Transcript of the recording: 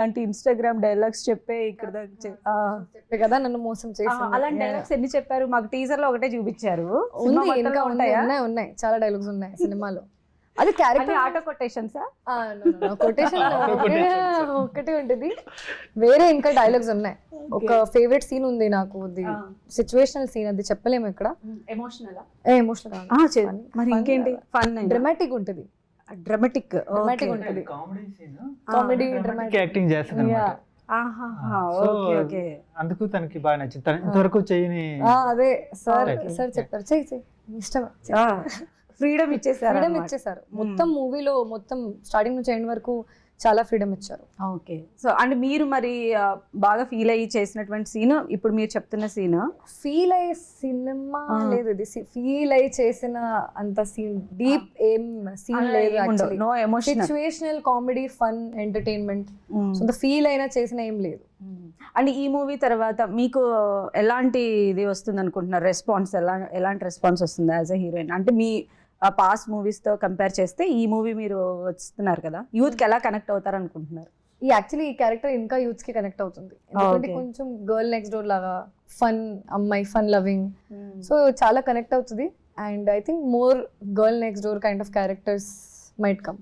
అంటే Instagram dialogues చెప్పే ఇక్కడ దాకా చెప్పే కదా నన్ను మోసం చేసింది. అలాంటి డైలాగ్స్ ఎన్ని చెప్పారు? మాకు టీజర్‌లో ఒకటే చూపించారు. సినిమా ఉంది, ఇంకా మొత్తంలో ఉంది, ఉంటాయా? ఉన్నాయి చాలా డైలాగ్స్ ఉన్నాయి సినిమాలో. అది క్యారెక్టర్ అన్ని ఆటో కొటేషన్సా? కొటేషన్ ఒక్కటే ఉంటుంది, వేరే ఇంకా డైలాగ్స్ ఉన్నాయి. ఒక ఫేవరెట్ సీన్ ఉంది నాకు, అది సిచ్యువేషనల్ సీన్, అది చెప్పలేము ఇక్కడ. ఎమోషనలా? ఎమోషనల్ మరి ఇంకేంటి? ఫన్ డ్రమాటిక్ ఉంటుంది, డ్రామాటిక్ ఉంటుంది, comedy scene comedy dramatic acting చేస్తుంది అన్నమాట. సో అందుకు తనకి బాగా నచ్చింది. తను ఇంతవరకు చేయని అదే సార్ చెప్పారు, చెయ్యి ఇష్టం, ఫ్రీడమ్ ఇచ్చేసారు. ఫ్రీడమ్ ఇచ్చేసారు మొత్తం మూవీలో, మొత్తం స్టార్టింగ్ నుంచి ఎండ్ వరకు చాలా ఫ్రీడమ్ ఇచ్చారు. ఓకే. సో అంటే మీరు మరి బాగా ఫీల్ అయ్యి చేసినటువంటి సీన్, ఇప్పుడు మీరు చెప్తున్న సీన్ ఫీల్ అయ్యే సినిమా లేదు, ఇది ఫీల్ అయ్యి చేసిన అంత సీన్, డీప్ ఏం సీన్ లేదు. No emotion, situational comedy, fun, entertainment. So feel అయినా చేసిన ఏం లేదు. అండ్ ఈ మూవీ తర్వాత మీకు ఎలాంటి ఇది వస్తుంది అనుకుంటున్నారు? రెస్పాన్స్ ఎలాంటి రెస్పాన్స్ వస్తుంది యాజ్ ఎ హీరోయిన్? అంటే మీ పాస్ట్ మూవీస్ తో కంపేర్ చేస్తే ఈ మూవీ మీరు వస్తున్నారు కదా, యూత్ కి ఎలా కనెక్ట్ అవుతారు అనుకుంటున్నారు? యాక్చువల్లీ ఈ క్యారెక్టర్ ఇంకా యూత్స్ కి కనెక్ట్ అవుతుంది, ఎందుకంటే కొంచెం గర్ల్ నెక్స్ట్ డోర్ లాగా, ఫన్ అమ్మాయి, ఫన్ లవింగ్, సో చాలా కనెక్ట్ అవుతుంది. And I think more girl next door kind of characters might come.